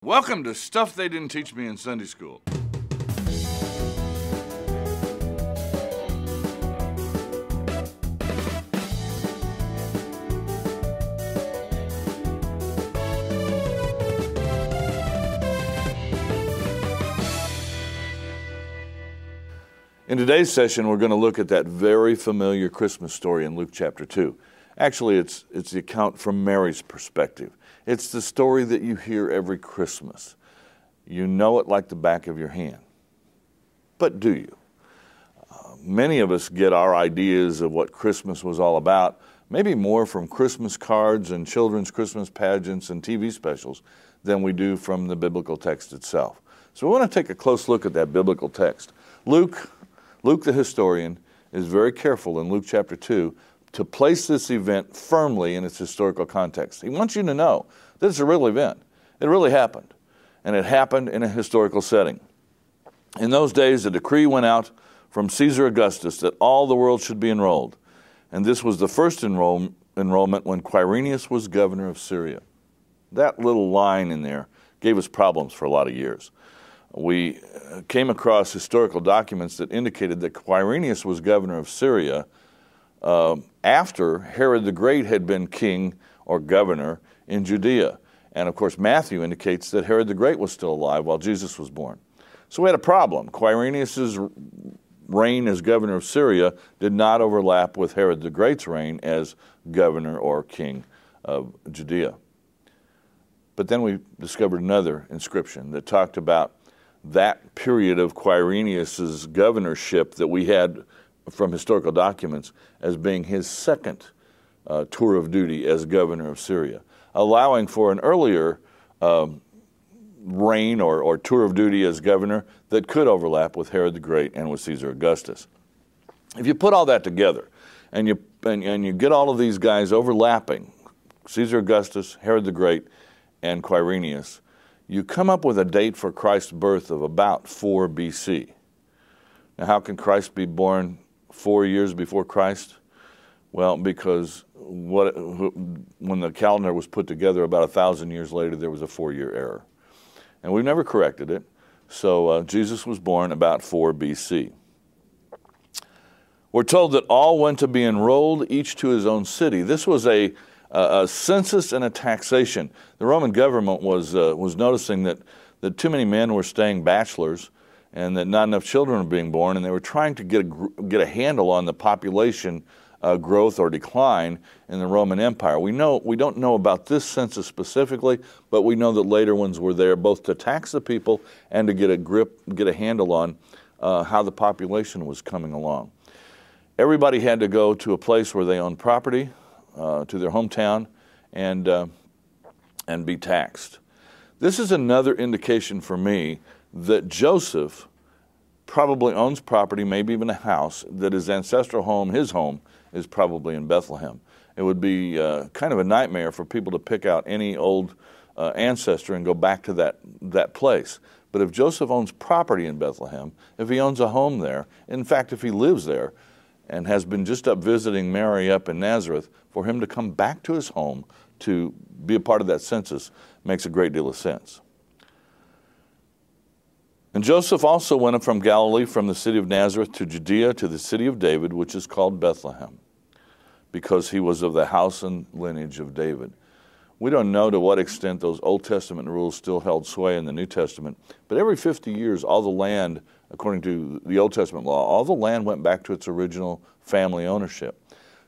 Welcome to Stuff They Didn't Teach Me in Sunday School. In today's session, we're going to look at that very familiar Christmas story in Luke chapter 2. Actually, it's the account from Mary's perspective. It's the story that you hear every Christmas. You know it like the back of your hand. But do you? Many of us get our ideas of what Christmas was all about, maybe more from Christmas cards and children's Christmas pageants and TV specials than we do from the biblical text itself. So we want to take a close look at that biblical text. Luke the historian is very careful in Luke chapter 2 to place this event firmly in its historical context. He wants you to know that it's a real event. It really happened, and it happened in a historical setting. In those days, a decree went out from Caesar Augustus that all the world should be enrolled, and this was the first enrollment when Quirinius was governor of Syria. That little line in there gave us problems for a lot of years. We came across historical documents that indicated that Quirinius was governor of Syria after Herod the Great had been king or governor in Judea. And of course, Matthew indicates that Herod the Great was still alive while Jesus was born. So we had a problem. Quirinius's reign as governor of Syria did not overlap with Herod the Great's reign as governor or king of Judea. But then we discovered another inscription that talked about that period of Quirinius's governorship that we had from historical documents as being his second tour of duty as governor of Syria, allowing for an earlier reign or tour of duty as governor that could overlap with Herod the Great and with Caesar Augustus. If you put all that together and you get all of these guys overlapping, Caesar Augustus, Herod the Great, and Quirinius, you come up with a date for Christ's birth of about 4 BC. Now, how can Christ be born 4 years before Christ? Well, because when the calendar was put together about 1,000 years later, there was a 4-year error. And we've never corrected it. So Jesus was born about 4 BC. We're told that all went to be enrolled, each to his own city. This was a census and a taxation. The Roman government was noticing that too many men were staying bachelors and that not enough children were being born, and they were trying to get a handle on the population growth or decline in the Roman Empire. We don't know about this census specifically, but we know that later ones were there both to tax the people and to get a handle on how the population was coming along. Everybody had to go to a place where they owned property, to their hometown, and be taxed. This is another indication for me that Joseph probably owns property, maybe even a house, that his ancestral home, his home, is probably in Bethlehem. It would be kind of a nightmare for people to pick out any old ancestor and go back to that place. But if Joseph owns property in Bethlehem, if he owns a home there, in fact, if he lives there, and has been just up visiting Mary up in Nazareth, for him to come back to his home to be a part of that census makes a great deal of sense. And Joseph also went up from Galilee, from the city of Nazareth to Judea, to the city of David, which is called Bethlehem, because he was of the house and lineage of David. We don't know to what extent those Old Testament rules still held sway in the New Testament, but every 50 years, all the land, according to the Old Testament law, all the land went back to its original family ownership.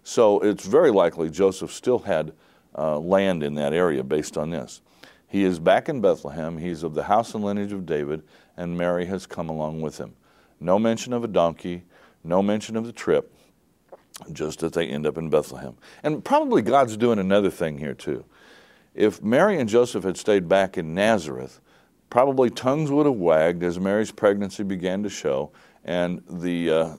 So it's very likely Joseph still had land in that area based on this. He is back in Bethlehem. He's of the house and lineage of David, and Mary has come along with him. No mention of a donkey, no mention of the trip, just that they end up in Bethlehem. And probably God's doing another thing here too. If Mary and Joseph had stayed back in Nazareth, probably tongues would have wagged as Mary's pregnancy began to show, and the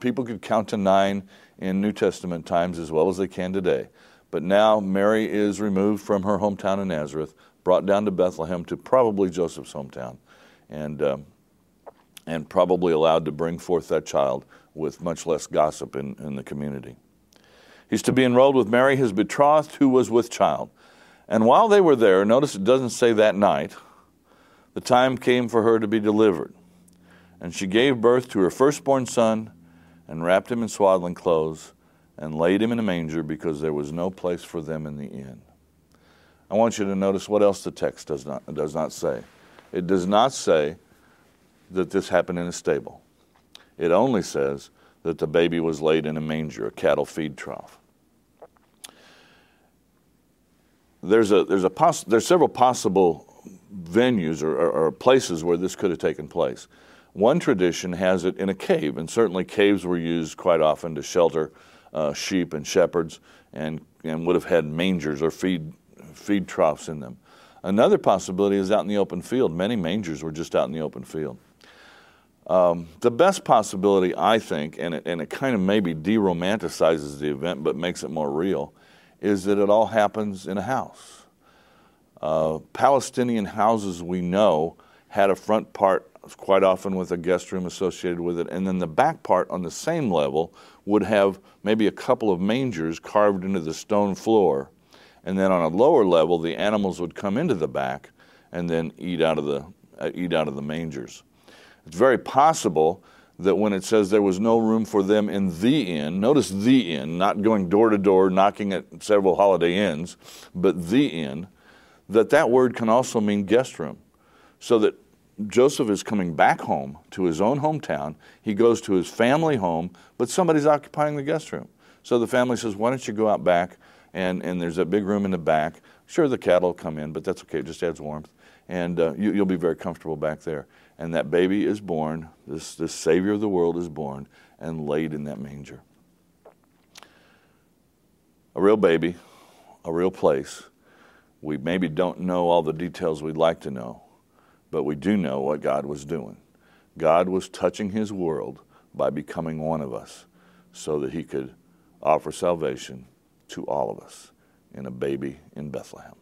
people could count to 9 in New Testament times as well as they can today. But now Mary is removed from her hometown in Nazareth, brought down to Bethlehem, to probably Joseph's hometown, and probably allowed to bring forth that child with much less gossip in the community. He's to be enrolled with Mary, his betrothed, who was with child. And while they were there, notice it doesn't say that night, the time came for her to be delivered. And she gave birth to her firstborn son and wrapped him in swaddling clothes and laid him in a manger because there was no place for them in the inn. I want you to notice what else the text does not say. It does not say that this happened in a stable. It only says that the baby was laid in a manger, a cattle feed trough. There's several possible venues or places where this could have taken place. One tradition has it in a cave, and certainly caves were used quite often to shelter sheep and shepherds, and would have had mangers or feed troughs in them. Another possibility is out in the open field. Many mangers were just out in the open field. The best possibility, I think, and it kind of maybe de-romanticizes the event but makes it more real, is that it all happens in a house. Palestinian houses, we know, had a front part quite often with a guest room associated with it, and then the back part on the same level would have maybe a couple of mangers carved into the stone floor, and then on a lower level the animals would come into the back and then eat out of the mangers. It's very possible that when it says there was no room for them in the inn, notice the inn, not going door to door, knocking at several Holiday Inns, but the inn, that word can also mean guest room. So that Joseph is coming back home to his own hometown. He goes to his family home, but somebody's occupying the guest room. So the family says, why don't you go out back, and there's a big room in the back. Sure, the cattle will come in, but that's okay, it just adds warmth. And you'll be very comfortable back there. And that baby is born, this Savior of the world is born and laid in that manger. A real baby, a real place. We maybe don't know all the details we'd like to know, but we do know what God was doing. God was touching his world by becoming one of us so that he could offer salvation to all of us in a baby in Bethlehem.